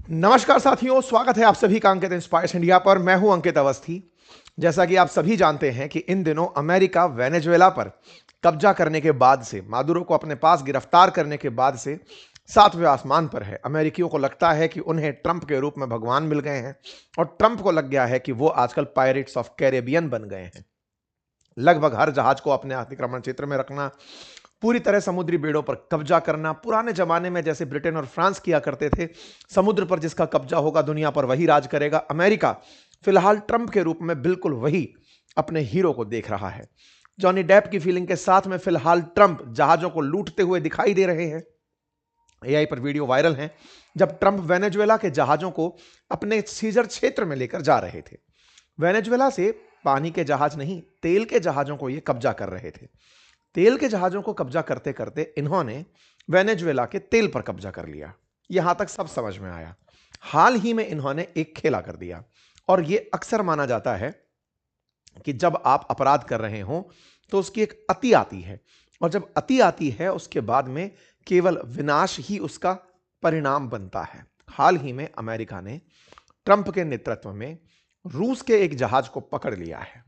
नमस्कार साथियों, स्वागत है आप सभी का अंकित इंस्पायर्स इंडिया पर। मैं हूं अंकित अवस्थी। जैसा कि आप सभी जानते हैं कि इन दिनों अमेरिका वेनेजुएला पर कब्जा करने के बाद से, मादुरो को अपने पास गिरफ्तार करने के बाद से सातवें आसमान पर है। अमेरिकियों को लगता है कि उन्हें ट्रंप के रूप में भगवान मिल गए हैं और ट्रंप को लग गया है कि वो आजकल पायरेट्स ऑफ कैरेबियन बन गए हैं। लगभग हर जहाज को अपने अतिक्रमण क्षेत्र में रखना, पूरी तरह समुद्री बेड़ों पर कब्जा करना, पुराने जमाने में जैसे ब्रिटेन और फ्रांस किया करते थे। समुद्र पर जिसका कब्जा होगा दुनिया पर वही राज करेगा। अमेरिका फिलहाल ट्रंप के रूप में बिल्कुल वही अपने हीरो को देख रहा है। जॉनी डेप की फीलिंग के साथ में फिलहाल ट्रंप जहाजों को लूटते हुए दिखाई दे रहे हैं। एआई पर वीडियो वायरल है जब ट्रंप वेनेजुएला के जहाजों को अपने सीजर क्षेत्र में लेकर जा रहे थे। वेनेजुएला से पानी के जहाज नहीं, तेल के जहाजों को ये कब्जा कर रहे थे। तेल के जहाजों को कब्जा करते करते इन्होंने वेनेजुएला के तेल पर कब्जा कर लिया। यहां तक सब समझ में आया। हाल ही में इन्होंने एक खेला कर दिया, और यह अक्सर माना जाता है कि जब आप अपराध कर रहे हो तो उसकी एक अति आती है, और जब अति आती है उसके बाद में केवल विनाश ही उसका परिणाम बनता है। हाल ही में अमेरिका ने ट्रंप के नेतृत्व में रूस के एक जहाज को पकड़ लिया है।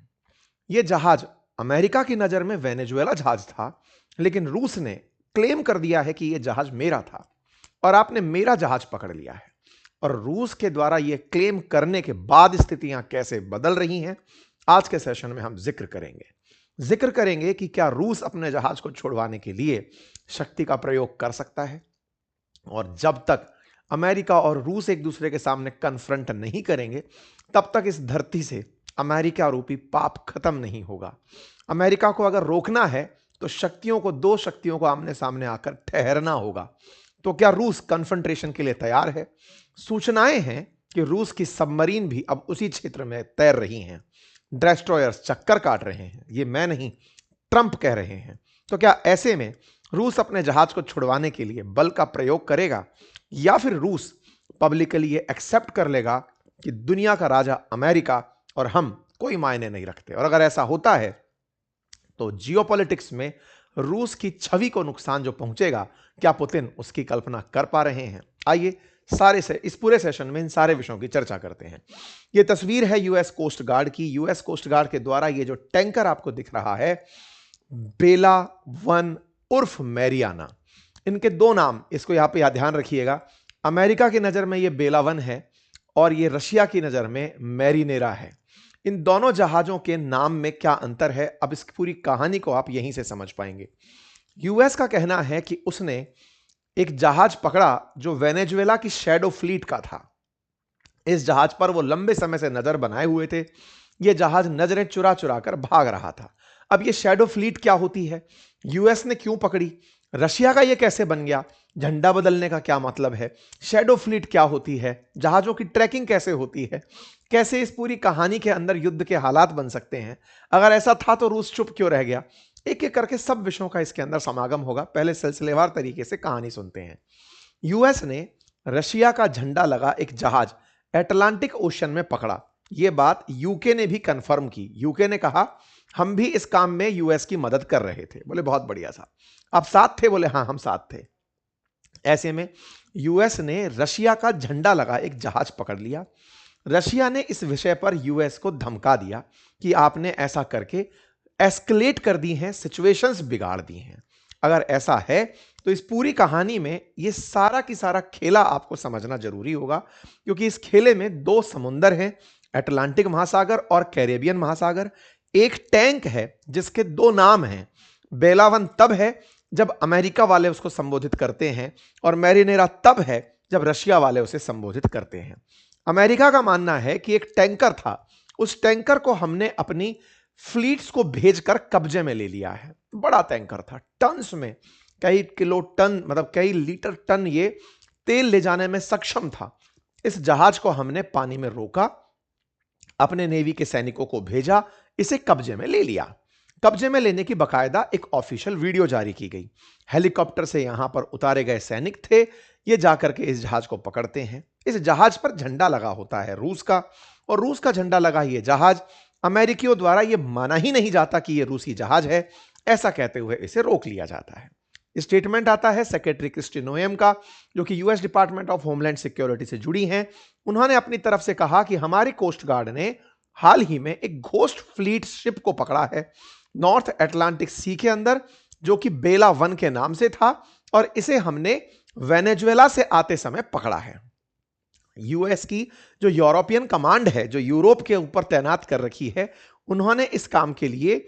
यह जहाज अमेरिका की नजर में वेनेजुएला जहाज था, लेकिन रूस ने क्लेम कर दिया है कि यह जहाज मेरा था और आपने मेरा जहाज पकड़ लिया है। और रूस के द्वारा यह क्लेम करने के बाद स्थितियां कैसे बदल रही हैं, आज के सेशन में हम जिक्र करेंगे कि क्या रूस अपने जहाज को छुड़वाने के लिए शक्ति का प्रयोग कर सकता है। और जब तक अमेरिका और रूस एक दूसरे के सामने कन्फ्रंट नहीं करेंगे, तब तक इस धरती से अमेरिका रूपी पाप खत्म नहीं होगा। अमेरिका को अगर रोकना है तो दो शक्तियों को आमने सामने आकर ठहरना होगा। तो क्या रूस कन्फ्रंटेशन के लिए तैयार है? सूचनाएं हैं कि रूस की सबमरीन भी अब उसी क्षेत्र में तैर रही हैं। डिस्ट्रॉयर्स चक्कर काट रहे हैं। ये मैं नहीं, ट्रंप कह रहे हैं। तो क्या ऐसे में रूस अपने जहाज को छुड़वाने के लिए बल का प्रयोग करेगा, या फिर रूस पब्लिकली ये एक्सेप्ट कर लेगा कि दुनिया का राजा अमेरिका और हम कोई मायने नहीं रखते? और अगर ऐसा होता है तो जियोपॉलिटिक्स में रूस की छवि को नुकसान जो पहुंचेगा, क्या पुतिन उसकी कल्पना कर पा रहे हैं? आइए इस पूरे सेशन में इन सारे विषयों की चर्चा करते हैं। यह तस्वीर है यूएस कोस्ट गार्ड की। यूएस कोस्ट गार्ड के द्वारा यह जो टैंकर आपको दिख रहा है, बेला वन उर्फ मैरियाना, इनके दो नाम, इसको यहां पे ध्यान रखिएगा। अमेरिका की नजर में यह बेला वन है और यह रशिया की नजर में मैरिनेरा है। इन दोनों जहाजों के नाम में क्या अंतर है, अब इस पूरी कहानी को आप यहीं से समझ पाएंगे। यूएस का कहना है कि उसने एक जहाज पकड़ा जो वेनेजुएला की शैडो फ्लीट का था। इस जहाज पर वो लंबे समय से नजर बनाए हुए थे। यह जहाज नजरें चुरा चुरा कर भाग रहा था। अब यह शैडो फ्लीट क्या होती है, यूएस ने क्यों पकड़ी, रशिया का यह कैसे बन गया, झंडा बदलने का क्या मतलब है, शैडो फ्लीट क्या होती है, जहाजों की ट्रैकिंग कैसे होती है, कैसे इस पूरी कहानी के अंदर युद्ध के हालात बन सकते हैं, अगर ऐसा था तो रूस चुप क्यों रह गया, एक एक करके सब विषयों का इसके अंदर समागम होगा। पहले सिलसिलेवार तरीके से कहानी सुनते हैं। यूएस ने रशिया का झंडा लगा एक जहाज अटलांटिक ओशन में पकड़ा। यह बात यूके ने भी कंफर्म की। यूके ने कहा हम भी इस काम में यूएस की मदद कर रहे थे। बोले बहुत बढ़िया साहब, आप साथ थे? बोले हाँ हम साथ थे। ऐसे में यूएस ने रशिया का झंडा लगा एक जहाज पकड़ लिया। रशिया ने इस विषय पर यूएस को धमका दिया कि आपने ऐसा करके एस्केलेट कर दी हैं, सिचुएशंस बिगाड़ दी हैं। अगर ऐसा है तो इस पूरी कहानी में ये सारा की सारा खेला आपको समझना जरूरी होगा, क्योंकि इस खेले में दो समुंदर हैं, अटलांटिक महासागर और कैरेबियन महासागर। एक टैंक है जिसके दो नाम हैं। बेलावन तब है जब अमेरिका वाले उसको संबोधित करते हैं, और मैरिनेरा तब है जब रशिया वाले उसे संबोधित करते हैं। अमेरिका का मानना है कि एक टैंकर था, उस टैंकर को हमने अपनी फ्लीट्स को भेजकर कब्जे में ले लिया है। बड़ा टैंकर था, टन्स में, कई किलो टन, मतलब कई लीटर टन ये तेल ले जाने में सक्षम था। इस जहाज को हमने पानी में रोका, अपने नेवी के सैनिकों को भेजा, इसे कब्जे में ले लिया। कब्जे में लेने की बकायदा एक ऑफिशियल वीडियो जारी की गई। हेलीकॉप्टर से यहां पर उतारे गए सैनिक थे, ये जाकर के इस जहाज को पकड़ते हैं। इस जहाज पर झंडा लगा होता है रूस का, और रूस का झंडा लगा ये जहाज अमेरिकियों द्वारा यह माना ही नहीं जाता कि यह रूसी जहाज है। ऐसा कहते हुए इसे रोक लिया जाता है। स्टेटमेंट आता है सेक्रेटरी क्रिस्टी नोएम का, जो कि US department of homeland security से जुड़ी हैं। उन्होंने अपनी तरफ से कहा कि हमारी कोस्ट गार्ड ने हाल ही में एक घोस्ट फ्लीट शिप को पकड़ा है नॉर्थ अटलांटिक सी के अंदर, जो कि बेला 1 के नाम से था, और इसे हमने वेनेजुएला से आते समय पकड़ा है। यूएस की जो यूरोपियन कमांड है, जो यूरोप के ऊपर तैनात कर रखी है, उन्होंने इस काम के लिए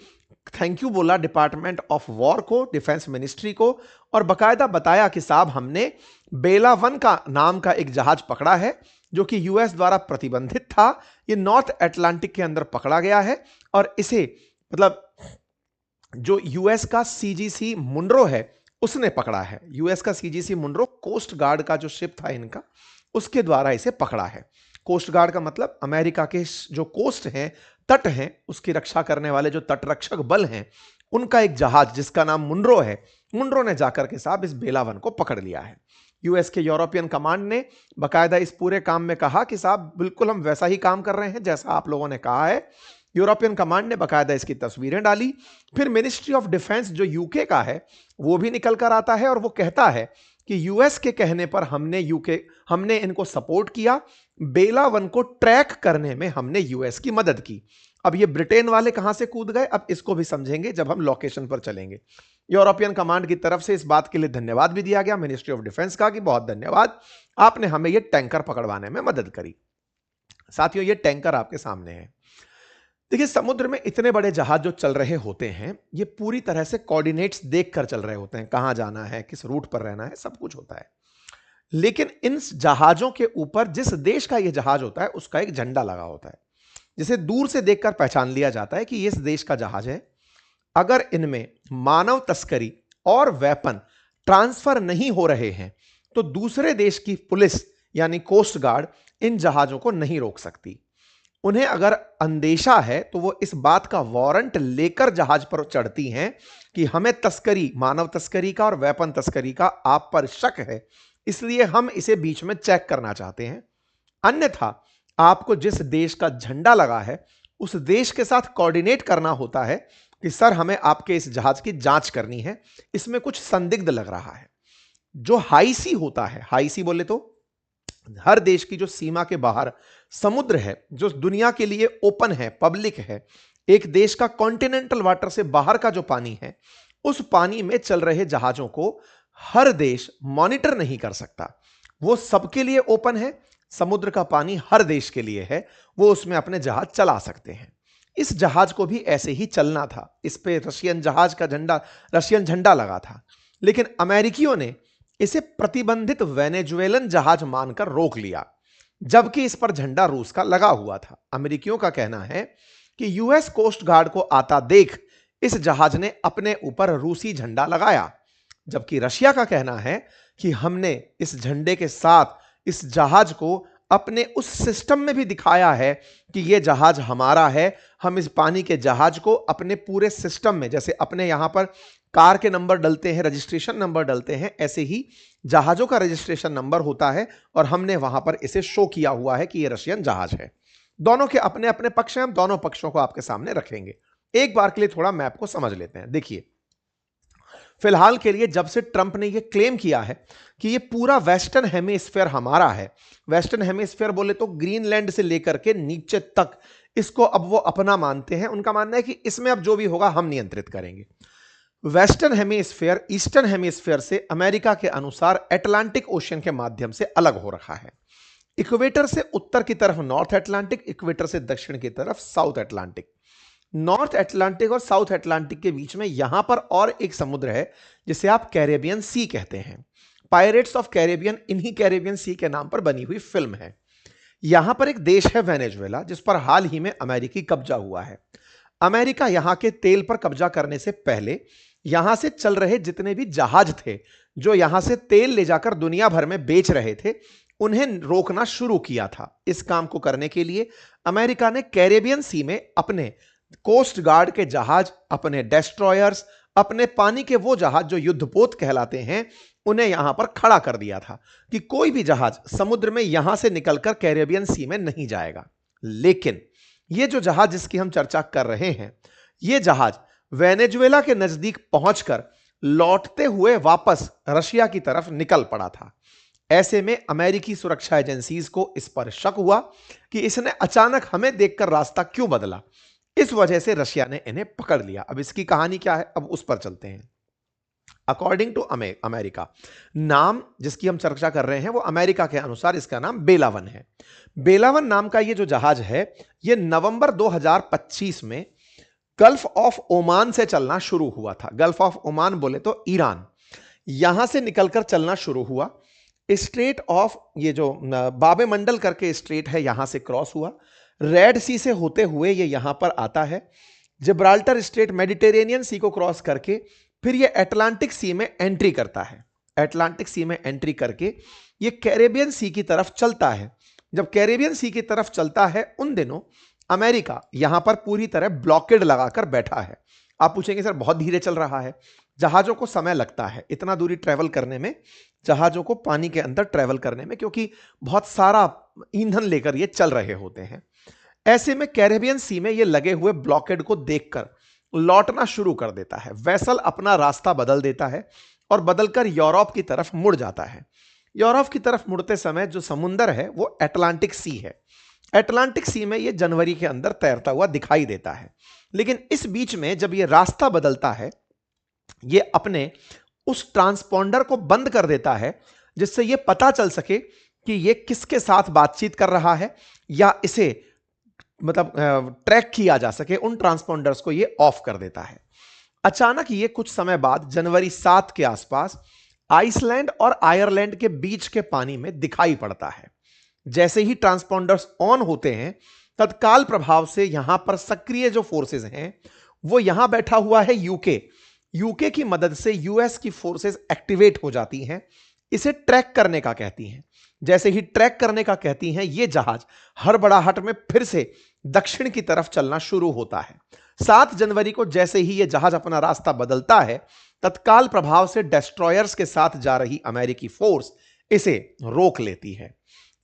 थैंक यू बोला डिपार्टमेंट ऑफ वॉर को, डिफेंस मिनिस्ट्री को, और बकायदा बताया कि साहब हमने बेला 1 का नाम का एक जहाज पकड़ा है जो कि यूएस द्वारा प्रतिबंधित था। ये नॉर्थ अटलांटिक के अंदर पकड़ा गया है, और इसे मतलब जो यूएस का सीजीसी मुनरो है उसने पकड़ा है। यूएस का सीजीसी मुनरो कोस्ट गार्ड का जो शिप था इनका, उसके द्वारा इसे पकड़ा है। कोस्ट गार्ड का मतलब अमेरिका के जो कोस्ट हैं, तट हैं, उसकी रक्षा करने वाले जो तटरक्षक बल हैं, उनका एक जहाज जिसका नाम मुनरो है, मुनरो ने जाकर के साहब इस बेला 1 को पकड़ लिया है। यूएस के यूरोपियन कमांड ने बकायदा इस पूरे काम में कहा कि साहब बिल्कुल हम वैसा ही काम कर रहे हैं जैसा आप लोगों ने कहा है। यूरोपियन कमांड ने बकायदा इसकी तस्वीरें डाली। फिर मिनिस्ट्री ऑफ डिफेंस जो यूके का है वो भी निकल कर आता है और वो कहता है कि यूएस के कहने पर हमने इनको सपोर्ट किया, बेला 1 को ट्रैक करने में हमने यूएस की मदद की। अब ये ब्रिटेन वाले कहां से कूद गए, अब इसको भी समझेंगे जब हम लोकेशन पर चलेंगे। यूरोपियन कमांड की तरफ से इस बात के लिए धन्यवाद भी दिया गया मिनिस्ट्री ऑफ डिफेंस का कि बहुत धन्यवाद, आपने हमें ये टैंकर पकड़वाने में मदद करी। साथियों, ये टैंकर आपके सामने है। देखिए, समुद्र में इतने बड़े जहाज जो चल रहे होते हैं, ये पूरी तरह से कोऑर्डिनेट्स देखकर चल रहे होते हैं, कहां जाना है, किस रूट पर रहना है, सब कुछ होता है। लेकिन इन जहाजों के ऊपर जिस देश का यह जहाज होता है उसका एक झंडा लगा होता है, जिसे दूर से देखकर पहचान लिया जाता है कि ये इस देश का जहाज है। अगर इनमें मानव तस्करी और वेपन ट्रांसफर नहीं हो रहे हैं तो दूसरे देश की पुलिस यानी कोस्ट गार्ड इन जहाजों को नहीं रोक सकती। उन्हें अगर अंदेशा है तो वो इस बात का वारंट लेकर जहाज पर चढ़ती हैं कि हमें तस्करी, मानव तस्करी का और वेपन तस्करी का आप पर शक है, इसलिए हम इसे बीच में चेक करना चाहते हैं। अन्यथा आपको जिस देश का झंडा लगा है उस देश के साथ कोऑर्डिनेट करना होता है कि सर हमें आपके इस जहाज की जांच करनी है, इसमें कुछ संदिग्ध लग रहा है। जो हाई सी होता है, हाई सी बोले तो हर देश की जो सीमा के बाहर समुद्र है, जो दुनिया के लिए ओपन है, पब्लिक है, एक देश का कॉन्टिनेंटल वाटर से बाहर का जो पानी है, उस पानी में चल रहे जहाजों को हर देश मॉनिटर नहीं कर सकता। वो सबके लिए ओपन है, समुद्र का पानी हर देश के लिए है, वो उसमें अपने जहाज चला सकते हैं। इस जहाज को भी ऐसे ही चलना था, इस पे रशियन झंडा लगा था, लेकिन अमेरिकियों ने इसे प्रतिबंधित वेनेजुएलन जहाज मानकर रोक लिया, जबकि इस पर झंडा रूस का लगा हुआ था। अमेरिकियों का कहना है कि यूएस कोस्ट गार्ड को आता देख इस जहाज ने अपने ऊपर रूसी झंडा लगाया, जबकि रशिया का कहना है कि हमने इस झंडे के साथ इस जहाज को अपने उस सिस्टम में भी दिखाया है कि यह जहाज हमारा है। हम इस पानी के जहाज को अपने पूरे सिस्टम में, जैसे अपने यहां पर कार के नंबर डलते हैं, रजिस्ट्रेशन नंबर डलते हैं, ऐसे ही जहाजों का रजिस्ट्रेशन नंबर होता है और हमने वहां पर इसे शो किया हुआ है कि यह रशियन जहाज है। दोनों के अपने अपने पक्ष हैं, हम दोनों पक्षों को आपके सामने रखेंगे। एक बार के लिए थोड़ा मैप को समझ लेते हैं। देखिए, फिलहाल के लिए जब से ट्रंप ने यह क्लेम किया है कि यह पूरा वेस्टर्न हेमिस्फीयर हमारा है, वेस्टर्न हेमिस्फीयर बोले तो ग्रीनलैंड से लेकर के नीचे तक, इसको अब वो अपना मानते हैं। उनका मानना है कि इसमें अब जो भी होगा हम नियंत्रित करेंगे। वेस्टर्न हेमिस्फीयर ईस्टर्न हेमिस्फीयर से अमेरिका के अनुसार अटलांटिक ओशियन के माध्यम से अलग हो रखा है। इक्वेटर से उत्तर की तरफ नॉर्थ अटलांटिक, इक्वेटर से दक्षिण की तरफ साउथ अटलांटिक। नॉर्थ अटलांटिक और साउथ अटलांटिक के बीच में यहां पर और एक समुद्र है जिसे आप कैरेबियन सी कहते हैं। पायरेट्स ऑफ कैरेबियन इन्हीं कैरेबियन सी के नाम पर बनी हुई फिल्म है। यहां पर एक देश है वेनेजुएला, जिस पर हाल ही में अमेरिकी कब्जा हुआ है। अमेरिका यहां के तेल पर कब्जा करने से पहले यहां से चल रहे जितने भी जहाज थे जो यहां से तेल ले जाकर दुनिया भर में बेच रहे थे, उन्हें रोकना शुरू किया था। इस काम को करने के लिए अमेरिका ने कैरेबियन सी में अपने कोस्ट गार्ड के जहाज, अपने डेस्ट्रॉयर्स, अपने पानी के वो जहाज जो युद्धपोत कहलाते हैं, उन्हें यहां पर खड़ा कर दिया था कि कोई भी जहाज समुद्र में यहां से निकलकर कैरेबियन सी में नहीं जाएगा। लेकिन ये जो जहाज जिसकी हम चर्चा कर रहे हैं, ये जहाज वेनेजुएला के नजदीक पहुंचकर लौटते हुए वापस रशिया की तरफ निकल पड़ा था। ऐसे में अमेरिकी सुरक्षा एजेंसीज को इस पर शक हुआ कि इसने अचानक हमें देखकर रास्ता क्यों बदला। इस वजह से रशिया ने इन्हें पकड़ लिया। अब इसकी कहानी क्या है, अब उस पर चलते हैं। अकॉर्डिंग टू अमेरिका, नाम जिसकी हम चर्चा कर रहे हैं वो अमेरिका के अनुसार इसका नाम बेलावन है। बेलावन नाम का ये जो जहाज है ये नवंबर 2025 में गल्फ ऑफ ओमान से चलना शुरू हुआ था। गल्फ ऑफ ओमान बोले तो ईरान, यहां से निकलकर चलना शुरू हुआ। स्ट्रेट ऑफ ये जो बाबे मंडल करके स्ट्रेट है यहां से क्रॉस हुआ, रेड सी से होते हुए ये यहां पर आता है, जिब्राल्टर स्ट्रेट मेडिटेरेनियन सी को क्रॉस करके फिर ये अटलांटिक सी में एंट्री करता है। अटलांटिक सी में एंट्री करके ये कैरेबियन सी की तरफ चलता है। जब कैरेबियन सी की तरफ चलता है उन दिनों अमेरिका यहां पर पूरी तरह ब्लॉकेड लगाकर बैठा है। आप पूछेंगे सर बहुत धीरे चल रहा है, जहाजों को समय लगता है इतना दूरी ट्रेवल करने में, जहाजों को पानी के अंदर ट्रेवल करने में, क्योंकि बहुत सारा ईंधन लेकर ये चल रहे होते हैं। ऐसे में कैरेबियन सी में ये लगे हुए ब्लॉकेड को देखकर लौटना शुरू कर देता है। वेसल अपना रास्ता बदल देता है और बदलकर यूरोप की तरफ मुड़ जाता है। यूरोप की तरफ मुड़ते समय जो समुंदर है वो अटलांटिक सी है। अटलांटिक सी में ये जनवरी के अंदर तैरता हुआ दिखाई देता है। लेकिन इस बीच में जब ये रास्ता बदलता है ये अपने उस ट्रांसपोंडर को बंद कर देता है जिससे ये पता चल सके कि ये किसके साथ बातचीत कर रहा है या इसे मतलब ट्रैक किया जा सके। उन ट्रांसपोंडर्स को ये ऑफ कर देता है। अचानक ये कुछ समय बाद जनवरी 7 के आसपास आइसलैंड और आयरलैंड के बीच के पानी में दिखाई पड़ता है। जैसे ही ट्रांसपोंडर्स ऑन होते हैं तत्काल प्रभाव से यहां पर सक्रिय जो फोर्सेस हैं वो यहां बैठा हुआ है यूके की मदद से यूएस की फोर्सेस एक्टिवेट हो जाती हैं। इसे ट्रैक करने का कहती हैं। जैसे ही ट्रैक करने का कहती हैं ये जहाज हड़बड़ाहट में फिर से दक्षिण की तरफ चलना शुरू होता है। 7 जनवरी को जैसे ही यह जहाज अपना रास्ता बदलता है तत्काल प्रभाव से डेस्ट्रॉयर्स के साथ जा रही अमेरिकी फोर्स इसे रोक लेती है।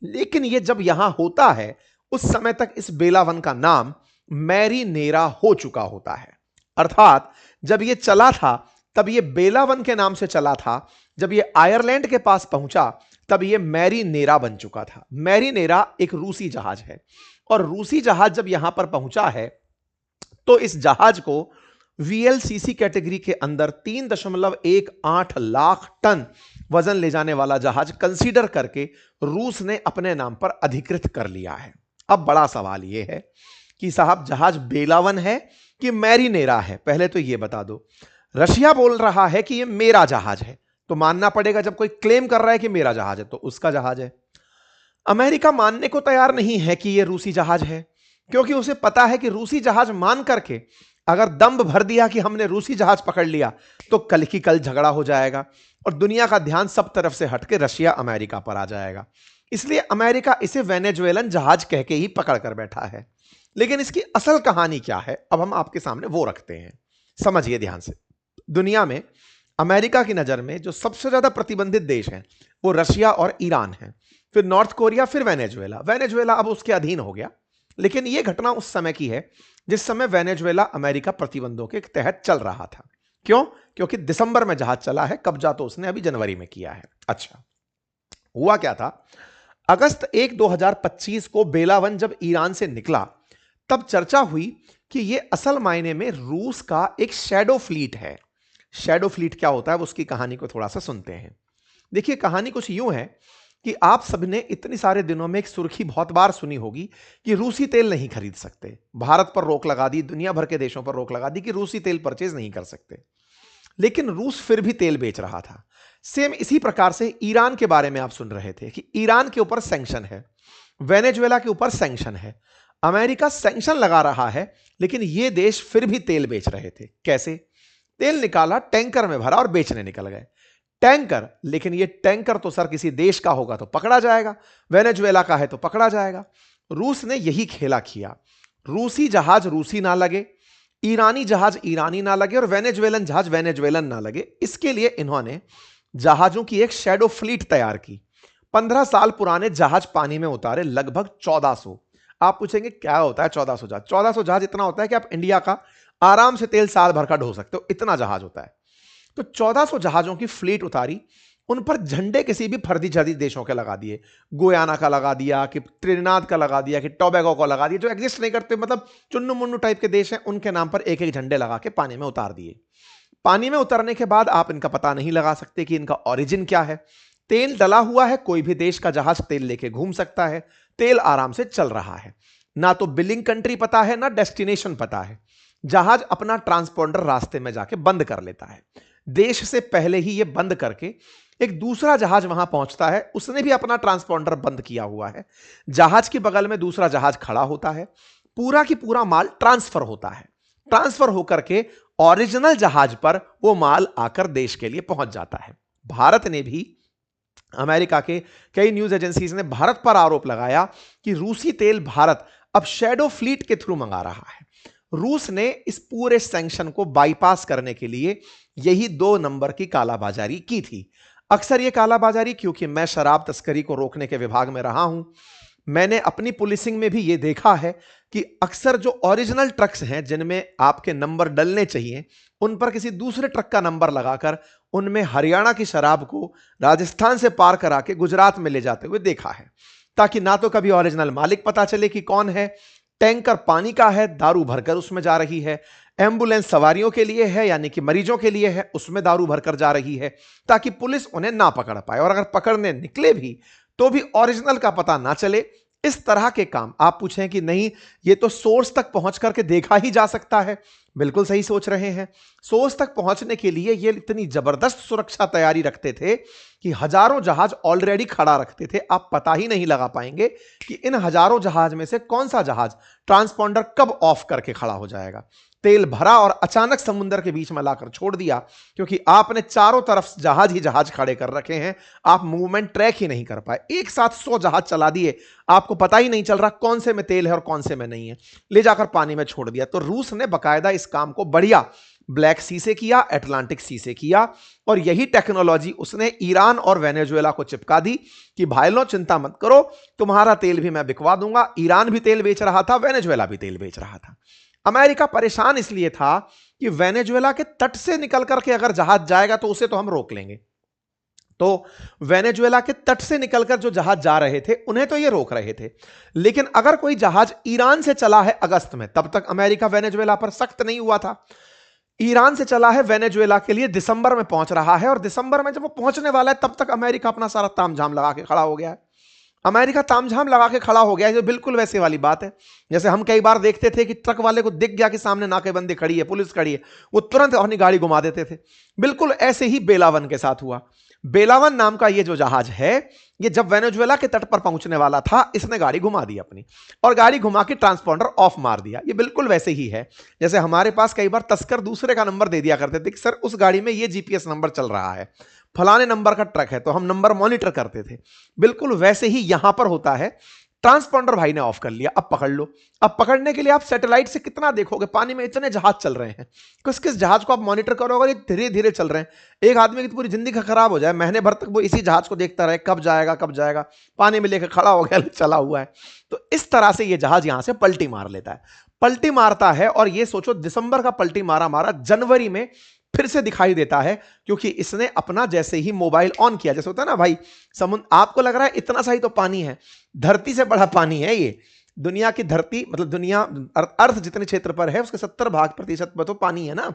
लेकिन यह जब यहां होता है उस समय तक इस बेलावन का नाम मैरीनेरा हो चुका होता है। अर्थात जब यह चला था तब यह बेलावन के नाम से चला था, जब यह आयरलैंड के पास पहुंचा तब यह मैरीनेरा बन चुका था। मैरीनेरा एक रूसी जहाज है और रूसी जहाज जब यहां पर पहुंचा है तो इस जहाज को वीएलसीसी कैटेगरी के अंदर 3.18 लाख टन वजन ले जाने वाला जहाज कंसीडर करके रूस ने अपने नाम पर अधिकृत कर लिया है। अब बड़ा सवाल यह है कि साहब जहाज बेलावन है कि मैरीनेरा है, पहले तो यह बता दो। रशिया बोल रहा है कि यह मेरा जहाज है, तो मानना पड़ेगा जब कोई क्लेम कर रहा है कि मेरा जहाज है तो उसका जहाज है। अमेरिका मानने को तैयार नहीं है कि यह रूसी जहाज है, क्योंकि उसे पता है कि रूसी जहाज मान करके अगर दम भर दिया कि हमने रूसी जहाज पकड़ लिया तो कल की कल झगड़ा हो जाएगा और दुनिया का ध्यान सब तरफ से हटके रशिया अमेरिका पर आ जाएगा। इसलिए अमेरिका इसे वेनेजुएलन जहाज कह के ही पकड़ कर बैठा है। लेकिन इसकी असल कहानी क्या है अब हम आपके सामने वो रखते हैं। समझिए ध्यान से। दुनिया में अमेरिका की नजर में जो सबसे ज्यादा प्रतिबंधित देश हैं वो रशिया और ईरान है, फिर नॉर्थ कोरिया, फिर वेनेजुएला। वेनेजुएला अब उसके अधीन हो गया, लेकिन यह घटना उस समय की है जिस समय वेनेजुएला अमेरिका प्रतिबंधों के तहत चल रहा था। क्यों? क्योंकि दिसंबर में जहाज चला है, कब्जा तो उसने अभी जनवरी में किया है। अच्छा, हुआ क्या था? अगस्त 1, 2025 को बेलावन जब ईरान से निकला तब चर्चा हुई कि यह असल मायने में रूस का एक शैडो फ्लीट है। शैडो फ्लीट क्या होता है उसकी कहानी को थोड़ा सा सुनते हैं। देखिए कहानी कुछ यूं है कि आप सबने इतने सारे दिनों में एक सुर्खी बहुत बार सुनी होगी कि रूसी तेल नहीं खरीद सकते। भारत पर रोक लगा दी, दुनिया भर के देशों पर रोक लगा दी कि रूसी तेल परचेज नहीं कर सकते। लेकिन रूस फिर भी तेल बेच रहा था। सेम इसी प्रकार से ईरान के बारे में आप सुन रहे थे कि ईरान के ऊपर सैंक्शन है, वेनेजुएला के ऊपर सैंक्शन है। अमेरिका सैंक्शन लगा रहा है लेकिन ये देश फिर भी तेल बेच रहे थे। कैसे? तेल निकाला, टैंकर में भरा और बेचने निकल गए। टैंकर, लेकिन ये टैंकर तो सर किसी देश का होगा तो पकड़ा जाएगा, वेनेजुएला का है तो पकड़ा जाएगा। रूस ने यही खेला किया। रूसी जहाज रूसी ना लगे, ईरानी जहाज ईरानी ना लगे और वेनेजुएलन जहाज वेनेजुएलन ना लगे, इसके लिए इन्होंने जहाजों की एक शैडो फ्लीट तैयार की। 15 साल पुराने जहाज पानी में उतारे, लगभग 1400। आप पूछेंगे क्या होता है 1400 जहाज? 1400 जहाज इतना होता है कि आप इंडिया का आराम से तेल साल भर का ढो सकते हो, इतना जहाज होता है। तो 1400 जहाजों की फ्लीट उतारी, उन पर झंडे किसी भी फर्जी जदी देशों के लगा दिए, गुयाना का लगा दिया, कि त्रिनिदाद का लगा दिया, कि टोबैगो का लगा दिया, जो एग्जिस्ट नहीं करते, मतलब चुन्नू मुन्नू टाइप के देश हैं, उनके नाम पर एक एक झंडे लगा के पानी में उतार दिए। पानी में उतरने के बाद आप इनका पता नहीं लगा सकते कि इनका ओरिजिन क्या है। तेल डला हुआ है, कोई भी देश का जहाज तेल लेके घूम सकता है, तेल आराम से चल रहा है, ना तो बिलिंग कंट्री पता है ना डेस्टिनेशन पता है। जहाज अपना ट्रांसपोंडर रास्ते में जाके बंद कर लेता है, देश से पहले ही यह बंद करके एक दूसरा जहाज वहां पहुंचता है, उसने भी अपना ट्रांसपोंडर बंद किया हुआ है, जहाज के बगल में दूसरा जहाज खड़ा होता है, पूरा की पूरा माल ट्रांसफर होता है, ट्रांसफर होकर के ओरिजिनल जहाज पर वो माल आकर देश के लिए पहुंच जाता है। भारत ने भी, अमेरिका के कई न्यूज एजेंसीज ने भारत पर आरोप लगाया कि रूसी तेल भारत अब शैडो फ्लीट के थ्रू मंगा रहा है। रूस ने इस पूरे सैंक्शन को बाईपास करने के लिए यही 2 नंबर की कालाबाजारी की थी। अक्सर यह कालाबाजारी, क्योंकि मैं शराब तस्करी को रोकने के विभाग में रहा हूं, मैंने अपनी पुलिसिंग में भी यह देखा है कि अक्सर जो ओरिजिनल ट्रक्स हैं जिनमें आपके नंबर डलने चाहिए, उन पर किसी दूसरे ट्रक का नंबर लगाकर उनमें हरियाणा की शराब को राजस्थान से पार करा के गुजरात में ले जाते हुए देखा है, ताकि ना तो कभी ओरिजिनल मालिक पता चले कि कौन है, टैंकर पानी का है, दारू भरकर उसमें जा रही है, एम्बुलेंस सवारियों के लिए है यानी कि मरीजों के लिए है, उसमें दारू भरकर जा रही है, ताकि पुलिस उन्हें ना पकड़ पाए, और अगर पकड़ने निकले भी तो भी ओरिजिनल का पता ना चले। इस तरह के काम आप पूछें कि नहीं ये तो सोर्स तक पहुंच करके देखा ही जा सकता है, बिल्कुल सही सोच रहे हैं। सोर्स तक पहुंचने के लिए ये इतनी जबरदस्त सुरक्षा तैयारी रखते थे कि हजारों जहाज ऑलरेडी खड़ा रखते थे। आप पता ही नहीं लगा पाएंगे कि इन हजारों जहाज में से कौन सा जहाज ट्रांसपॉन्डर कब ऑफ करके खड़ा हो जाएगा। तेल भरा और अचानक समुद्र के बीच में लाकर छोड़ दिया, क्योंकि आपने चारों तरफ जहाज ही जहाज खड़े कर रखे हैं, आप मूवमेंट ट्रैक ही नहीं कर पाए। एक साथ 100 जहाज चला दिए, आपको पता ही नहीं चल रहा कौन से में तेल है और कौन से में नहीं है, ले जाकर पानी में छोड़ दिया। तो रूस ने बकायदा इस काम को बढ़िया ब्लैक सी से किया, अटलांटिक सी से किया, और यही टेक्नोलॉजी उसने ईरान और वेनेजुएला को चिपका दी कि भाई लो चिंता मत करो, तुम्हारा तेल भी मैं बिकवा दूंगा। ईरान भी तेल बेच रहा था, वेनेजुएला भी तेल बेच रहा था। अमेरिका परेशान इसलिए था कि वेनेजुएला के तट से निकल करके अगर जहाज जाएगा तो उसे तो हम रोक लेंगे। तो वेनेजुएला के तट से निकलकर जो जहाज जा रहे थे उन्हें तो ये रोक रहे थे, लेकिन अगर कोई जहाज ईरान से चला है अगस्त में, तब तक अमेरिका वेनेजुएला पर सख्त नहीं हुआ था। ईरान से चला है वेनेजुएला के लिए, दिसंबर में पहुंच रहा है, और दिसंबर में जब वो पहुंचने वाला है तब तक अमेरिका अपना सारा तामझाम लगा के खड़ा हो गया है। अमेरिका तामझाम लगा के खड़ा हो गया है, जो बिल्कुल वैसे वाली बात है जैसे हम कई बार देखते थे कि ट्रक वाले को दिख गया कि सामने नाकेबंदी खड़ी है, पुलिस खड़ी है, वो तुरंत अपनी गाड़ी घुमा देते थे। बिल्कुल ऐसे ही बेलावन के साथ हुआ। बेलावन नाम का ये जो जहाज है, ये जब वेनेजुएला के तट पर पहुंचने वाला था, इसने गाड़ी घुमा दी अपनी, और गाड़ी घुमा के ट्रांसपॉन्डर ऑफ मार दिया। ये बिल्कुल वैसे ही है जैसे हमारे पास कई बार तस्कर दूसरे का नंबर दे दिया करते थे कि सर उस गाड़ी में ये जीपीएस नंबर चल रहा है, फलाने नंबर का ट्रक है, तो हम नंबर मॉनिटर करते थे। बिल्कुल वैसे ही यहां पर होता है। ट्रांसपॉन्डर भाई ने ऑफ कर लिया, अब पकड़ लो। अब पकड़ने के लिए आप सैटेलाइट से कितना देखोगे, पानी में इतने जहाज चल रहे हैं, किस किस जहाज को आप मॉनिटर करोगे, ये धीरे धीरे चल रहे हैं। एक आदमी की पूरी जिंदगी खराब हो जाए, महीने भर तक वो इसी जहाज को देखता रहे, कब जाएगा कब जाएगा, पानी में लेकर खड़ा हो गया, चला हुआ है। तो इस तरह से ये जहाज यहां से पलटी मार लेता है, पलटी मारता है, और ये सोचो दिसंबर का पलटी मारा मारा जनवरी में फिर से दिखाई देता है, क्योंकि इसने अपना जैसे ही मोबाइल ऑन किया, जैसे होता है ना भाई समुद्र, आपको लग रहा है इतना सा ही तो पानी है, धरती से बड़ा पानी है ये। दुनिया की धरती मतलब दुनिया अर्थ जितने क्षेत्र पर है उसके 70% पर तो पानी है ना।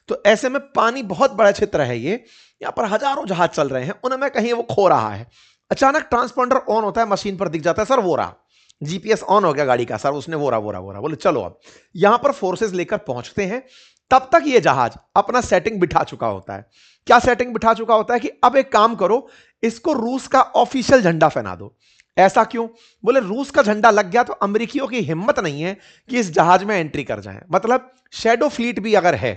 तो ऐसे में पानी बहुत बड़ा क्षेत्र है ये, यहां पर हजारों जहाज चल रहे हैं, उनमें कहीं वो खो रहा है। अचानक ट्रांसपॉन्डर ऑन होता है, मशीन पर दिख जाता है, सर वो रहा, जीपीएस ऑन हो गया गाड़ी का, सर उसने वो रहा बोले चलो। अब यहां पर फोर्सेस लेकर पहुंचते हैं, तब तक ये जहाज अपना सेटिंग बिठा चुका होता है। क्या सेटिंग बिठा चुका होता है कि अब एक काम करो, इसको रूस का ऑफिशियल झंडा फहरा दो। ऐसा क्यों? बोले रूस का झंडा लग गया तो अमेरिकियों की हिम्मत नहीं है कि इस जहाज में एंट्री कर जाएं। मतलब शैडो फ्लीट भी अगर है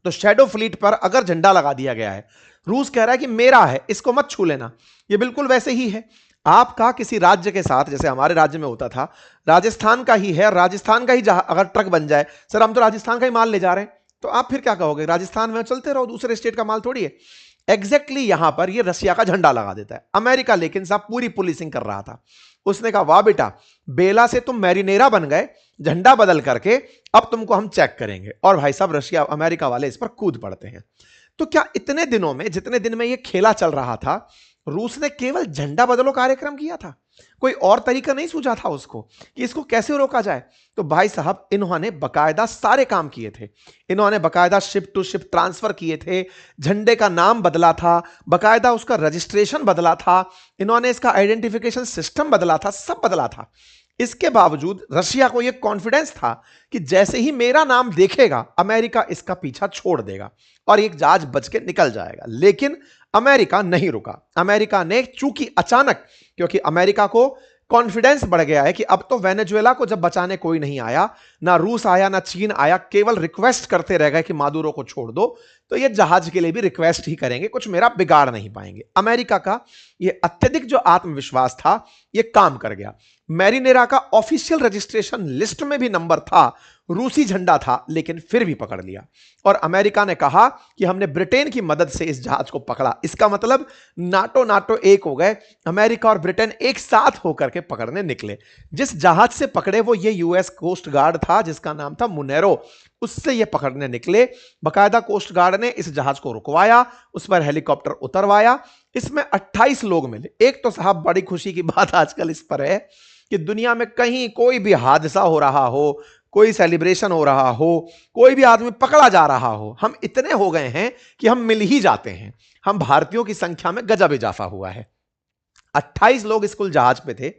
तो शैडो फ्लीट पर अगर झंडा लगा दिया गया है, रूस कह रहा है कि मेरा है, इसको मत छू लेना। ये बिल्कुल वैसे ही है, आपका किसी राज्य के साथ, जैसे हमारे राज्य में होता था, राजस्थान का ही है, राजस्थान का ही अगर ट्रक बन जाए, सर हम तो राजस्थान का ही माल ले जा रहे हैं, तो आप फिर क्या कहोगे, राजस्थान में चलते रहो, दूसरे स्टेट का माल थोड़ी है। एग्जैक्टली यहां पर ये रशिया का झंडा लगा देता है। अमेरिका लेकिन साहब पूरी पुलिसिंग कर रहा था, उसने कहा वाह बेटा, बेला से तुम मैरिनेरा बन गए, झंडा बदल करके अब तुमको हम चेक करेंगे। और भाई साहब रशिया अमेरिका वाले इस पर कूद पड़ते हैं। तो क्या इतने दिनों में, जितने दिन में यह खेला चल रहा था, रूस ने केवल झंडा बदलो कार्यक्रम किया था? कोई और तरीका नहीं सूझा था उसको कि इसको कैसे रोका जाए? तो भाई साहब, इन्होंने बकायदा सारे काम किए थे। इन्होंने बकायदा शिप टू शिप ट्रांसफर किए थे, झंडे का नाम बदला था, बकायदा उसका रजिस्ट्रेशन बदला था, इन्होंने इसका आइडेंटिफिकेशन सिस्टम बदला था, सब बदला था। इसके बावजूद रशिया को यह कॉन्फिडेंस था कि जैसे ही मेरा नाम देखेगा, अमेरिका इसका पीछा छोड़ देगा और एक जहाज बच के निकल जाएगा। लेकिन अमेरिका नहीं रुका। अमेरिका ने, चूंकि अचानक, क्योंकि अमेरिका को कॉन्फिडेंस बढ़ गया है कि अब तो वेनेजुएला को जब बचाने कोई नहीं आया, ना रूस आया ना चीन आया, केवल रिक्वेस्ट करते रह गए कि मादुरो को छोड़ दो, तो ये जहाज के लिए भी रिक्वेस्ट ही करेंगे, कुछ मेरा बिगाड़ नहीं पाएंगे। अमेरिका का ये अत्यधिक जो आत्मविश्वास था, ये काम कर गया। मैरिनेरा का ऑफिशियल रजिस्ट्रेशन लिस्ट में भी नंबर था, रूसी झंडा था, लेकिन फिर भी पकड़ लिया। और अमेरिका ने कहा कि हमने ब्रिटेन की मदद से इस जहाज को पकड़ा। इसका मतलब नाटो एक हो गए, अमेरिका और ब्रिटेन एक साथ होकर के पकड़ने निकले। जिस जहाज से पकड़े वो ये यूएस कोस्ट गार्ड था, जिसका नाम था मुनेरो, उससे ये पकड़ने निकले। बकायदा कोस्ट गार्ड ने इस जहाज को रुकवाया, उस पर हेलीकॉप्टर उतरवाया। इसमें 28 लोग मिले। एक तो साहब बड़ी खुशी की बात आजकल इस पर है कि दुनिया में कहीं कोई भी हादसा हो रहा हो, कोई सेलिब्रेशन हो रहा हो, कोई भी आदमी पकड़ा जा रहा हो, हम इतने हो गए हैं कि हम मिल ही जाते हैं। हम भारतीयों की संख्या में गजब इजाफा हुआ है। 28 लोग इस कुल जहाज पे थे।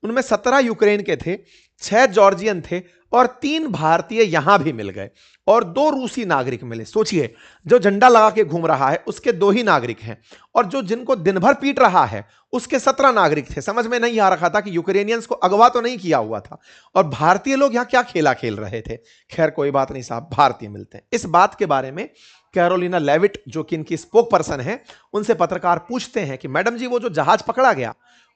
उनमें 17 यूक्रेन के थे, 6 जॉर्जियन थे और 3 भारतीय यहां भी मिल गए और 2 रूसी नागरिक मिले। सोचिए, जो झंडा लगा के घूम रहा है उसके 2 ही नागरिक हैं और जो जिनको दिन भर पीट रहा है उसके 17 नागरिक थे। समझ में नहीं आ रहा था कि यूक्रेनियंस को अगवा तो नहीं किया हुआ था और भारतीय लोग यहां क्या खेला खेल रहे थे। खैर कोई बात नहीं साहब, भारतीय मिलते हैं। इस बात के बारे में कैरोलिना लेविट, जो कि इनकी स्पोक पर्सन है, उनसे पत्रकार पूछते हैं कि मैडम जी, वो जो जहाज पकड़ा गया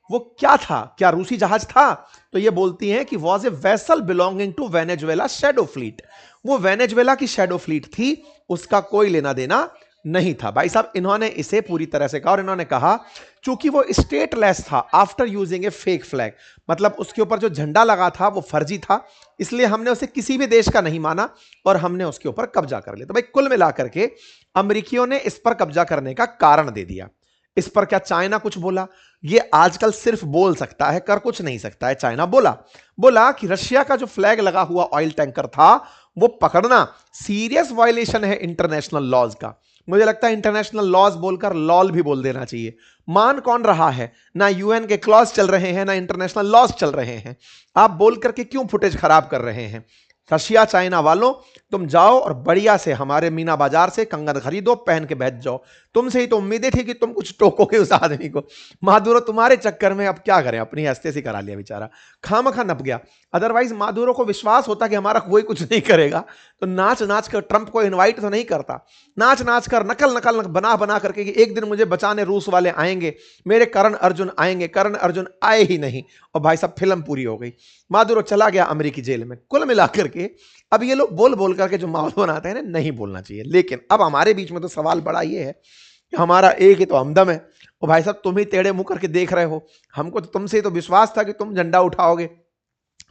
वो क्या था? क्या रूसी जहाज था? तो ये बोलती हैं कि was a vessel belonging to Venezuela shadow fleet. वो वेनेजुएला की शैडो फ्लीट थी, उसका कोई लेना देना नहीं था। भाई साहब, इन्होंने इसे पूरी तरह से कहा और इन्होंने कहा चूंकि वो स्टेटलेस था, आफ्टर यूजिंग ए फेक फ्लैग, मतलब उसके ऊपर जो झंडा लगा था वो फर्जी था, इसलिए हमने उसे किसी भी देश का नहीं माना और हमने उसके ऊपर कब्जा कर लिया। तो भाई कुल मिलाकर के अमेरिकियों ने इस पर कब्जा करने का कारण दे दिया। इस पर क्या चाइना कुछ बोला? ये आजकल सिर्फ बोल सकता है, कर कुछ नहीं सकता है। चाइना बोला कि रशिया का जो फ्लैग लगा हुआ ऑयल टैंकर था वो पकड़ना सीरियस वायलेशन है इंटरनेशनल लॉज का। मुझे लगता है इंटरनेशनल लॉज बोलकर लॉल भी बोल देना चाहिए। मान कौन रहा है? ना यूएन के क्लॉज चल रहे हैं, ना इंटरनेशनल लॉज चल रहे हैं। आप बोल करके क्यों फुटेज खराब कर रहे हैं? रशिया चाइना वालों, तुम जाओ और बढ़िया से हमारे मीना बाजार से कंगन खरीदो, पहन के बैठ जाओ। तुमसे ही तो उम्मीदें थी कि तुम कुछ टोकोगे उस आदमी को। मादुरो तुम्हारे चक्कर में अब क्या करें, अपनी हस्ते से करा लिया बेचारा, खामखा नप गया। अदरवाइज मादुरो को विश्वास होता कि हमारा कोई कुछ नहीं करेगा तो नाच नाच कर ट्रंप को इन्वाइट तो नहीं करता। नाच नाच कर, नकल बना बना करके कि एक दिन मुझे बचाने रूस वाले आएंगे, मेरे करण अर्जुन आएंगे। करण अर्जुन आए ही नहीं और भाई साहब फिल्म पूरी हो गई। मादुरो चला गया अमेरिकी जेल में। कुल मिलाकर के अब ये लोग बोल बोल करके जो माहौल बनाते हैं ना, नहीं बोलना चाहिए। लेकिन अब हमारे बीच में तो सवाल बड़ा ये है कि हमारा एक ही तो हमदम है और भाई साहब तुम ही टेढ़े मुंह करके देख रहे हो। हमको तो तुमसे ही तो विश्वास था कि तुम झंडा उठाओगे,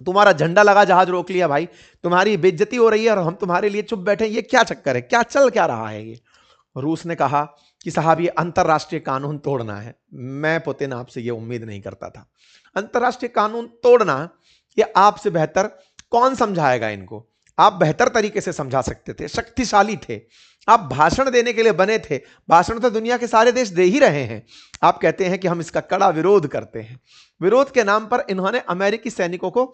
तुम्हारा झंडा लगा जहाज रोक लिया। भाई तुम्हारी बेइज्जती हो रही है और हम तुम्हारे लिए चुप बैठे। ये क्या चक्कर है? क्या चल क्या रहा है ये? रूस ने कहा कि साहब ये अंतरराष्ट्रीय कानून तोड़ना है। मैं पुतिन आपसे ये उम्मीद नहीं करता था। अंतरराष्ट्रीय कानून तोड़ना ये आपसे बेहतर कौन समझाएगा इनको? आप बेहतर तरीके से समझा सकते थे, शक्तिशाली थे, आप भाषण देने के लिए बने थे। भाषण तो दुनिया के सारे देश दे ही रहे हैं। आप कहते हैं कि हम इसका कड़ा विरोध करते हैं। विरोध के नाम पर इन्होंने अमेरिकी सैनिकों को,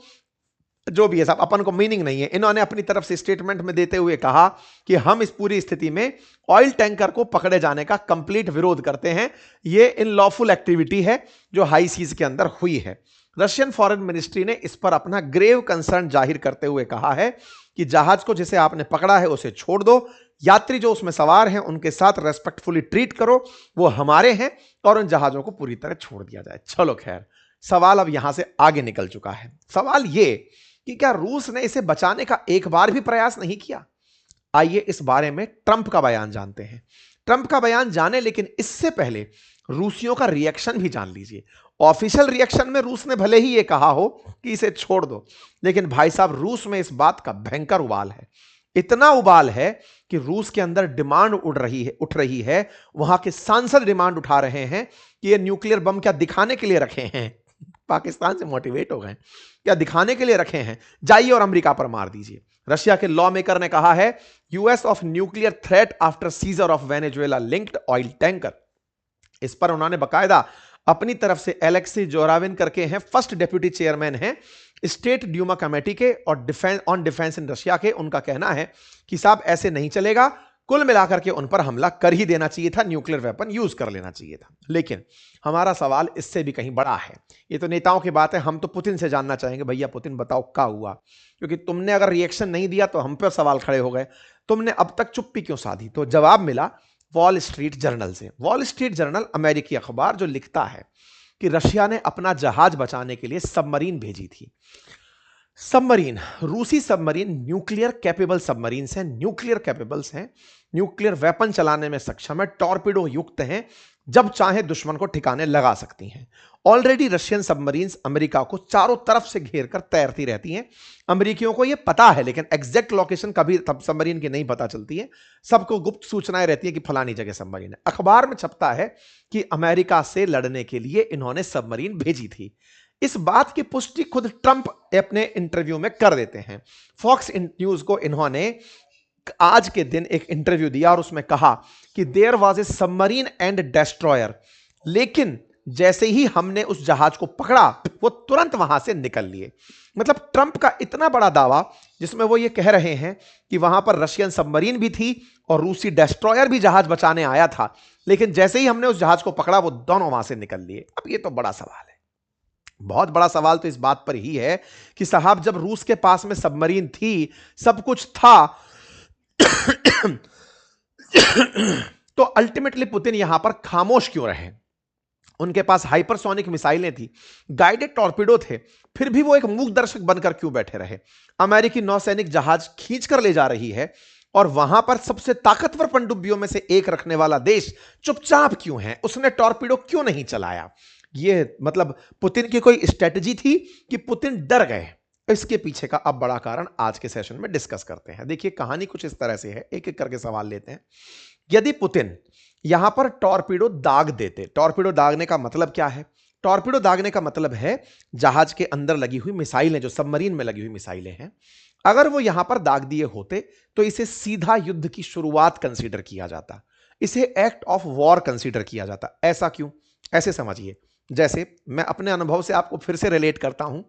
जो भी है साहब, अपन को मीनिंग नहीं है, इन्होंने अपनी तरफ से स्टेटमेंट में देते हुए कहा कि हम इस पूरी स्थिति में ऑयल टैंकर को पकड़े जाने का कंप्लीट विरोध करते हैं। ये इनलॉफुल एक्टिविटी है जो हाई सीज के अंदर हुई है। रशियन फॉरेन मिनिस्ट्री ने इस पर अपना ग्रेव कंसर्न जाहिर करते हुए कहा है कि जहाज को जिसे आपने पकड़ा है उसे छोड़ दो, यात्री जो उसमें सवार हैं उनके साथ रेस्पेक्टफुली ट्रीट करो, वो हमारे हैं, और उन जहाजों को पूरी तरह छोड़ दिया जाए। चलो खैर, सवाल अब यहां से आगे निकल चुका है। सवाल ये कि क्या रूस ने इसे बचाने का एक बार भी प्रयास नहीं किया? आइए इस बारे में ट्रंप का बयान जानते हैं। ट्रंप का बयान जाने, लेकिन इससे पहले रूसियों का रिएक्शन भी जान लीजिए। ऑफिशियल रिएक्शन में रूस ने भले ही यह कहा हो कि इसे छोड़ दो, लेकिन भाई साहब रूस में इस बात का भयंकर उबाल है। इतना उबाल है कि रूस के अंदर डिमांड उठ रही है। वहां के सांसद डिमांड उठा रहे हैं कि ये न्यूक्लियर बम क्या दिखाने के लिए रखे हैं, पाकिस्तान से मोटिवेट हो गए, क्या दिखाने के लिए रखे हैं, जाइए और अमेरिका पर मार दीजिए। रशिया के लॉ मेकर ने कहा है US of nuclear threat after scissor of Venezuela linked oil tanker. इस पर उन्होंने बकायदा अपनी तरफ से एलेक्सी जोराविन करके हैं, फर्स्ट डेप्यूटी चेयरमैन हैं स्टेट ड्यूमा कमेटी के और डिफेंस इन रशिया के। उनका कहना है कि साहब ऐसे नहीं चलेगा, कुल मिलाकर के उन पर हमला कर ही देना चाहिए था, न्यूक्लियर वेपन यूज कर लेना चाहिए था। लेकिन हमारा सवाल इससे भी कहीं बड़ा है। ये तो नेताओं की बात है, हम तो पुतिन से जानना चाहेंगे, भैया पुतिन बताओ क्या हुआ, क्योंकि तुमने अगर रिएक्शन नहीं दिया तो हम पर सवाल खड़े हो गए, तुमने अब तक चुप्पी क्यों साधी। तो जवाब मिला वॉल स्ट्रीट जर्नल से। वॉल स्ट्रीट जर्नल अमेरिकी अखबार जो लिखता है कि रशिया ने अपना जहाज बचाने के लिए सबमरीन भेजी थी। सबमरीन, रूसी सबमरीन न्यूक्लियर कैपेबल सबमरीन्स हैं, न्यूक्लियर कैपेबल्स हैं, न्यूक्लियर वेपन चलाने में सक्षम है, टॉर्पिडो युक्त हैं, जब चाहे दुश्मन को ठिकाने लगा सकती हैं। ऑलरेडी रशियन सबमरीन्स अमेरिका को चारों तरफ से घेर कर तैरती रहती हैं। अमेरिकियों को यह पता है, लेकिन एग्जैक्ट लोकेशन कभी सबमरीन की नहीं पता चलती है, सबको गुप्त सूचनाएं रहती है कि फलानी जगह सबमरीन है। अखबार में छपता है कि अमेरिका से लड़ने के लिए इन्होंने सबमरीन भेजी थी। इस बात की पुष्टि खुद ट्रंप अपने इंटरव्यू में कर देते हैं। फॉक्स न्यूज को इन्होंने आज के दिन एक इंटरव्यू दिया और उसमें कहा कि there was a submarine and destroyer, लेकिन जैसे ही हमने उस जहाज को पकड़ा वो तुरंत वहां से निकल लिए। मतलब ट्रंप का इतना बड़ा दावा जिसमें वो ये कह रहे हैं कि वहां पर रशियन सबमरीन भी थी और रूसी डेस्ट्रॉयर भी जहाज बचाने आया था, लेकिन जैसे ही हमने उस जहाज को पकड़ा वो दोनों वहां से निकल लिए। अब ये तो बड़ा सवाल है। बहुत बड़ा सवाल तो इस बात पर ही है कि साहब जब रूस के पास में सबमरीन थी, सब कुछ था, तो अल्टीमेटली पुतिन यहां पर खामोश क्यों रहे। उनके पास हाइपरसोनिक मिसाइलें थी, गाइडेड टॉर्पीडो थे, फिर भी वो एक मूक दर्शक बनकर क्यों बैठे रहे। अमेरिकी नौसैनिक जहाज खींच कर ले जा रही है और वहां पर सबसे ताकतवर पनडुब्बियों में से एक रखने वाला देश चुपचाप क्यों है, उसने टॉर्पीडो क्यों नहीं चलाया। ये मतलब पुतिन की कोई स्ट्रेटजी थी कि पुतिन डर गए। इसके पीछे का अब बड़ा कारण आज के सेशन में डिस्कस करते हैं। देखिए कहानी कुछ इस तरह से है, एक एक करके सवाल लेते हैं। यदि पुतिन यहां पर टॉर्पीडो दाग देते, टॉर्पीडो दागने का मतलब क्या है, टॉर्पीडो दागने का मतलब है जहाज के अंदर लगी हुई मिसाइलें, जो सबमरीन में लगी हुई मिसाइलें हैं, अगर वो यहां पर दाग दिए होते तो इसे सीधा युद्ध की शुरुआत कंसीडर किया जाता, इसे एक्ट ऑफ वॉर कंसीडर किया जाता। ऐसा क्यों, ऐसे समझिए, जैसे मैं अपने अनुभव से आपको फिर से रिलेट करता हूं।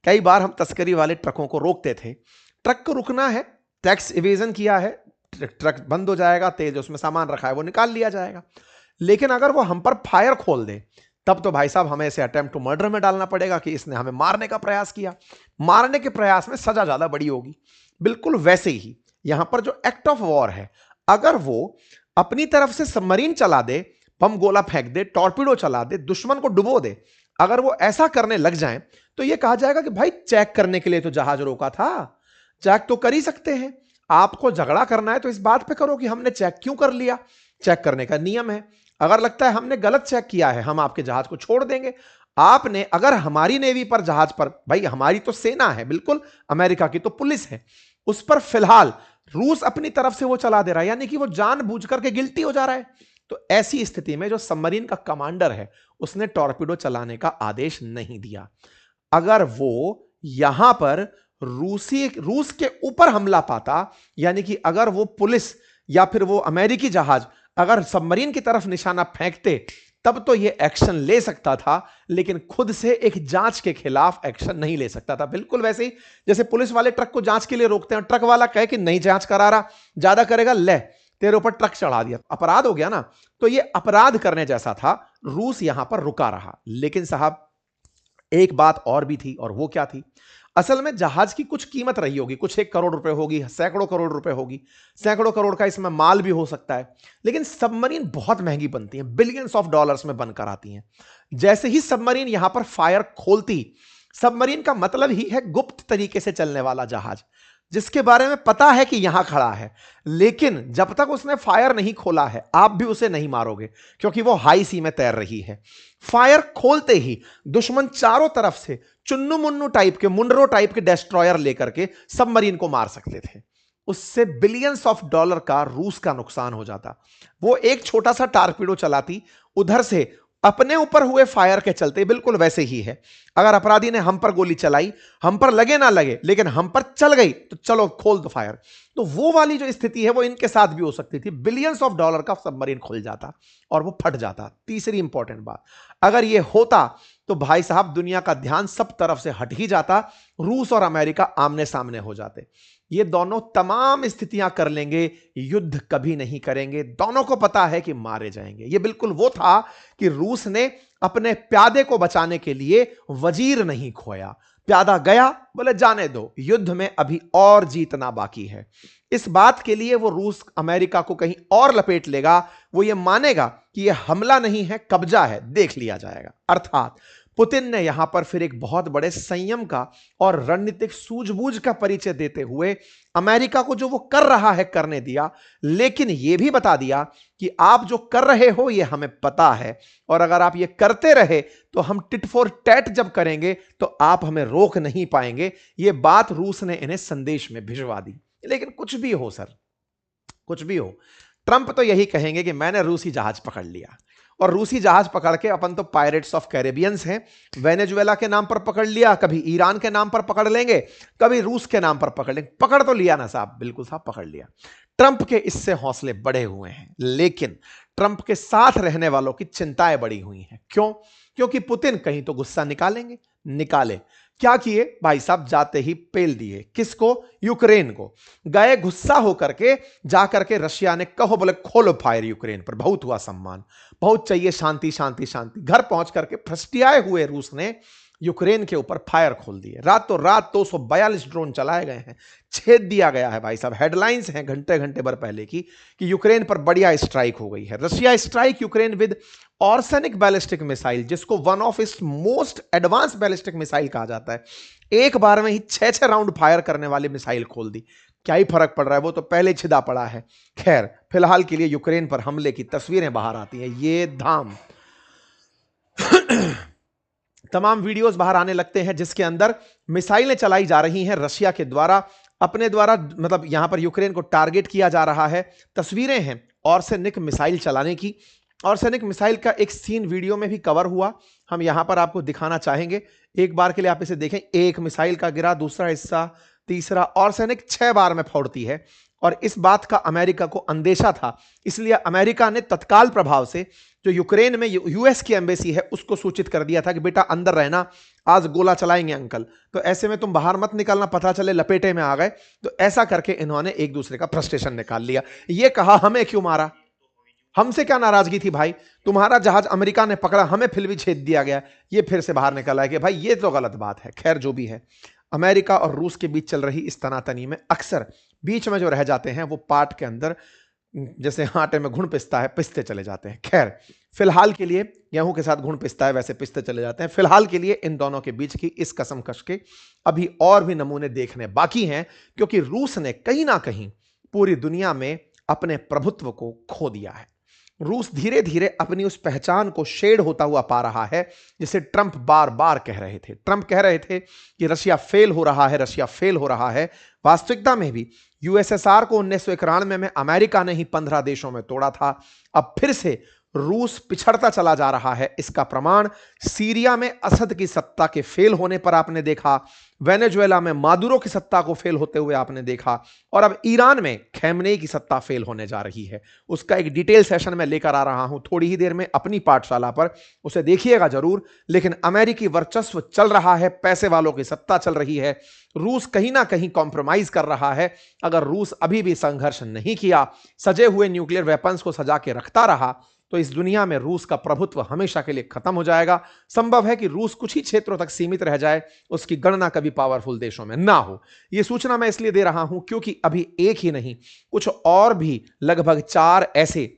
कई बार हम तस्करी वाले ट्रकों को रोकते थे, ट्रक को रुकना है, टैक्स इवेजन किया है, ट्रक बंद हो जाएगा, तेल जो उसमें सामान रखा है वो निकाल लिया जाएगा। लेकिन अगर वो हम पर फायर खोल दे तब तो भाई साहब हमें इसे अटेम्प्ट टू मर्डर में डालना पड़ेगा कि इसने हमें मारने का प्रयास किया। मारने के प्रयास में सजा ज्यादा बड़ी होगी। बिल्कुल वैसे ही यहां पर जो एक्ट ऑफ वॉर है, अगर वो अपनी तरफ से सबमरीन चला दे, बम गोला फेंक दे, टॉर्पीडो चला दे, दुश्मन को डुबो दे, अगर वो ऐसा करने लग जाए तो यह कहा जाएगा कि भाई चेक करने के लिए तो जहाज रोका था, चेक तो कर ही सकते हैं। आपको झगड़ा करना है तो इस बात पे करो कि हमने चेक क्यों कर लिया, चेक करने का नियम है। अगर लगता है हमने गलत चेक किया है, हम आपके जहाज को छोड़ देंगे। आपने अगर हमारी नेवी पर जहाज पर, भाई हमारी तो सेना है, बिल्कुल अमेरिका की तो पुलिस है, उस पर फिलहाल रूस अपनी तरफ से वो चला दे रहा है, यानी कि वो जानबूझ करके गिल्टी हो जा रहा है। तो ऐसी स्थिति में जो सबमरीन का कमांडर है उसने टॉर्पीडो चलाने का आदेश नहीं दिया। अगर वो यहां पर रूस के ऊपर हमला पाता, यानी कि अगर वो पुलिस या फिर वो अमेरिकी जहाज अगर सबमरीन की तरफ निशाना फेंकते, तब तो ये एक्शन ले सकता था, लेकिन खुद से एक जांच के खिलाफ एक्शन नहीं ले सकता था। बिल्कुल वैसे ही जैसे पुलिस वाले ट्रक को जांच के लिए रोकते हैं, ट्रक वाला कहे कि नहीं जांच करा रहा, ज्यादा करेगा, ले तेरे ऊपर ट्रक चढ़ा दिया, अपराध हो गया ना। तो ये अपराध करने जैसा था, रूस यहां पर रुका रहा। लेकिन साहब एक बात और भी थी, और वो क्या थी, असल में जहाज की कुछ कीमत रही होगी, कुछ 1 करोड़ रुपए होगी, सैकड़ों करोड़ रुपए होगी, सैकड़ों करोड़ का इसमें माल भी हो सकता है। लेकिन सबमरीन बहुत महंगी बनती हैं, बिलियंस ऑफ डॉलर्स में बनकर आती हैं। जैसे ही सबमरीन यहां पर फायर खोलती, सबमरीन का मतलब ही है गुप्त तरीके से चलने वाला जहाज, जिसके बारे में पता है कि यहां खड़ा है, लेकिन जब तक उसने फायर नहीं खोला है आप भी उसे नहीं मारोगे, क्योंकि वो हाई सी में तैर रही है। फायर खोलते ही दुश्मन चारों तरफ से चुन्नू मुन्नू टाइप के, मुंडरो टाइप के डेस्ट्रॉयर लेकर के सबमरीन को मार सकते थे। उससे बिलियंस ऑफ डॉलर का रूस का नुकसान हो जाता। वो एक छोटा सा टारपीडो चलाती, उधर से अपने ऊपर हुए फायर के चलते, बिल्कुल वैसे ही है। अगर अपराधी ने हम पर गोली चलाई, हम पर लगे ना लगे, लेकिन हम पर चल गई, तो चलो खोल दो फायर। तो वो वाली जो स्थिति है वो इनके साथ भी हो सकती थी। बिलियंस ऑफ डॉलर का सबमरीन खुल जाता और वो फट जाता। तीसरी इंपॉर्टेंट बात, अगर ये होता तो भाई साहब दुनिया का ध्यान सब तरफ से हट ही जाता, रूस और अमेरिका आमने सामने हो जाते। ये दोनों तमाम स्थितियां कर लेंगे, युद्ध कभी नहीं करेंगे। दोनों को पता है कि मारे जाएंगे। ये बिल्कुल वो था कि रूस ने अपने प्यादे को बचाने के लिए वजीर नहीं खोया। प्यादा गया, बोले जाने दो, युद्ध में अभी और जीतना बाकी है। इस बात के लिए वो रूस अमेरिका को कहीं और लपेट लेगा। वो ये मानेगा कि यह हमला नहीं है, कब्जा है, देख लिया जाएगा। अर्थात पुतिन ने यहां पर फिर एक बहुत बड़े संयम का और रणनीतिक सूझबूझ का परिचय देते हुए अमेरिका को जो वो कर रहा है करने दिया, लेकिन यह भी बता दिया कि आप जो कर रहे हो यह हमें पता है, और अगर आप ये करते रहे तो हम टिट फॉर टैट जब करेंगे तो आप हमें रोक नहीं पाएंगे। यह बात रूस ने इन्हें संदेश में भिजवा दी। लेकिन कुछ भी हो सर, कुछ भी हो, ट्रंप तो यही कहेंगे कि मैंने रूसी जहाज पकड़ लिया, और रूसी जहाज पकड़ के अपन तो पायरेट्स ऑफ कैरेबियंस हैं। वेनेजुएला के नाम पर पकड़ लिया, कभी ईरान के नाम पर पकड़ लेंगे, कभी रूस के नाम पर पकड़ लेंगे। पकड़ तो लिया ना साहब, बिल्कुल साहब पकड़ लिया। ट्रंप के इससे हौसले बढ़े हुए हैं, लेकिन ट्रंप के साथ रहने वालों की चिंताएं बढ़ी हुई हैं। क्यों? क्योंकि पुतिन कहीं तो गुस्सा निकालेंगे। निकाले, क्या किए भाई साहब? जाते ही पेल दिए। किसको? यूक्रेन को। गए गुस्सा होकर के, जाकर के रशिया ने कहो बोले खोलो फायर यूक्रेन पर। बहुत हुआ सम्मान, बहुत चाहिए शांति शांति शांति। घर पहुंच करके फ्रस्टियाए हुए रूस ने यूक्रेन के ऊपर फायर खोल दिए। रातों रात 242 ड्रोन चलाए गए हैं, छेद दिया गया है भाई साहब। हेडलाइंस हैं घंटे घंटे भर पहले की कि यूक्रेन पर बढ़िया स्ट्राइक हो गई है। Russia strike Ukraine with Oreshnik ballistic missile, जिसको one of its most advance ballistic missile कहा जाता है। एक बार में ही 6-6 राउंड फायर करने वाली मिसाइल खोल दी। क्या ही फर्क पड़ रहा है, वो तो पहले छिदा पड़ा है। खैर, फिलहाल के लिए यूक्रेन पर हमले की तस्वीरें बाहर आती हैं। ये धाम तमाम वीडियोस बाहर आने लगते हैं जिसके अंदर मिसाइलें चलाई जा रही हैं रशिया के द्वारा, अपने द्वारा, मतलब यहां पर यूक्रेन को टारगेट किया जा रहा है। तस्वीरें हैं ऑर्सेनिक मिसाइल चलाने की। ऑर्सेनिक मिसाइल का एक सीन वीडियो में भी कवर हुआ, हम यहां पर आपको दिखाना चाहेंगे। एक बार के लिए आप इसे देखें। एक मिसाइल का गिरा, दूसरा हिस्सा, तीसरा। ऑर्सेनिक 6 बार में फोड़ती है, और इस बात का अमेरिका को अंदेशा था। इसलिए अमेरिका ने तत्काल प्रभाव से जो यूक्रेन में यूएस की एम्बेसी है उसको सूचित कर दिया था कि बेटा अंदर रहना, आज गोला चलाएंगे अंकल, तो ऐसे में तुम बाहर मत निकलना, पता चले लपेटे में आ गए। तो ऐसा करके इन्होंने एक दूसरे का फ्रस्ट्रेशन निकाल लिया। ये कहा हमें क्यों मारा, हमसे क्या नाराजगी थी भाई, तुम्हारा जहाज अमेरिका ने पकड़ा, हमें फिर भी छेद दिया गया। ये फिर से बाहर निकला है कि भाई ये तो गलत बात है। खैर जो भी है, अमेरिका और रूस के बीच चल रही इस तनातनी में अक्सर बीच में जो रह जाते हैं वो पाट के अंदर जैसे आटे में घुन पिसता है, पिसते चले जाते हैं। खैर फिलहाल के लिए गेहूं के साथ घुन पिसता है वैसे पिसते चले जाते हैं। फिलहाल के लिए इन दोनों के बीच की इस कसमकश के अभी और भी नमूने देखने बाकी हैं, क्योंकि रूस ने कहीं ना कहीं पूरी दुनिया में अपने प्रभुत्व को खो दिया है। रूस धीरे धीरे अपनी उस पहचान को शेड होता हुआ पा रहा है जिसे ट्रंप बार बार कह रहे थे। ट्रंप कह रहे थे कि रशिया फेल हो रहा है, रशिया फेल हो रहा है। वास्तविकता में भी यूएसएसआर को 1991 में अमेरिका ने ही 15 देशों में तोड़ा था। अब फिर से रूस पिछड़ता चला जा रहा है। इसका प्रमाण सीरिया में असद की सत्ता के फेल होने पर आपने देखा, वेनेजुएला में मादुरो की सत्ता को फेल होते हुए आपने देखा, और अब ईरान में खैमनेई की सत्ता फेल होने जा रही है। उसका एक डिटेल सेशन मैं लेकर आ रहा हूं थोड़ी ही देर में अपनी पाठशाला पर, उसे देखिएगा जरूर। लेकिन अमेरिकी वर्चस्व चल रहा है, पैसे वालों की सत्ता चल रही है। रूस कहीं ना कहीं कॉम्प्रोमाइज कर रहा है। अगर रूस अभी भी संघर्ष नहीं किया, सजे हुए न्यूक्लियर वेपन्स को सजा के रखता रहा, तो इस दुनिया में रूस का प्रभुत्व हमेशा के लिए खत्म हो जाएगा। संभव है कि रूस कुछ ही क्षेत्रों तक सीमित रह जाए, उसकी गणना कभी पावरफुल देशों में ना हो। यह सूचना मैं इसलिए दे रहा हूं क्योंकि अभी एक ही नहीं, कुछ और भी लगभग 4 ऐसे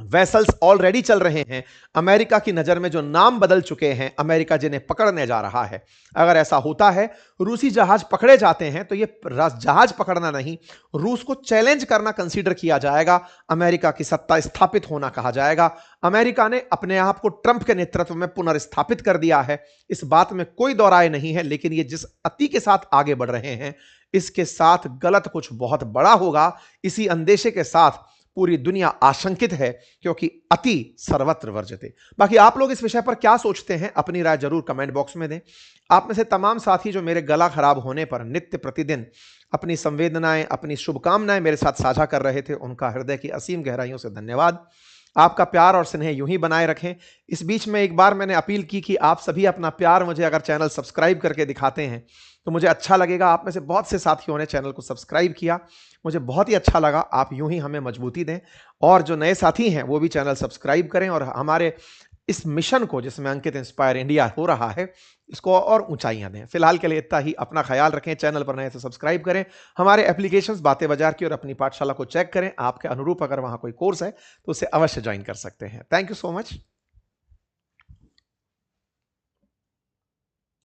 वेसल्स ऑलरेडी चल रहे हैं अमेरिका की नजर में, जो नाम बदल चुके हैं, अमेरिका जिन्हें पकड़ने जा रहा है। अगर ऐसा होता है, रूसी जहाज पकड़े जाते हैं, तो ये जहाज पकड़ना नहीं, रूस को चैलेंज करना कंसीडर किया जाएगा, अमेरिका की सत्ता स्थापित होना कहा जाएगा। अमेरिका ने अपने आप को ट्रंप के नेतृत्व में पुनर्स्थापित कर दिया है, इस बात में कोई दो राय नहीं है। लेकिन ये जिस अति के साथ आगे बढ़ रहे हैं, इसके साथ गलत कुछ बहुत बड़ा होगा, इसी अंदेशे के साथ पूरी दुनिया आशंकित है, क्योंकि अति सर्वत्र वर्जते। बाकी आप लोग इस विषय पर क्या सोचते हैं, अपनी राय जरूर कमेंट बॉक्स में दें। आप में से तमाम साथी जो मेरे गला खराब होने पर नित्य प्रतिदिन अपनी संवेदनाएं, अपनी शुभकामनाएं मेरे साथ साझा कर रहे थे, उनका हृदय की असीम गहराइयों से धन्यवाद। आपका प्यार और स्नेह यूं ही बनाए रखें। इस बीच में एक बार मैंने अपील की कि आप सभी अपना प्यार मुझे अगर चैनल सब्सक्राइब करके दिखाते हैं तो मुझे अच्छा लगेगा। आप में से बहुत से साथियों ने चैनल को सब्सक्राइब किया, मुझे बहुत ही अच्छा लगा। आप यूं ही हमें मजबूती दें, और जो नए साथी हैं वो भी चैनल सब्सक्राइब करें और हमारे इस मिशन को, जिसमें अंकित इंस्पायर इंडिया हो रहा है, इसको और ऊंचाइयां दें। फिलहाल के लिए इतना ही। अपना ख्याल रखें। चैनल पर नए तो सब्सक्राइब करें, हमारे एप्लीकेशंस बातें बाजार की और अपनी पाठशाला को चेक करें। आपके अनुरूप अगर वहां कोई कोर्स है तो उसे अवश्य ज्वाइन कर सकते हैं। Thank you so much.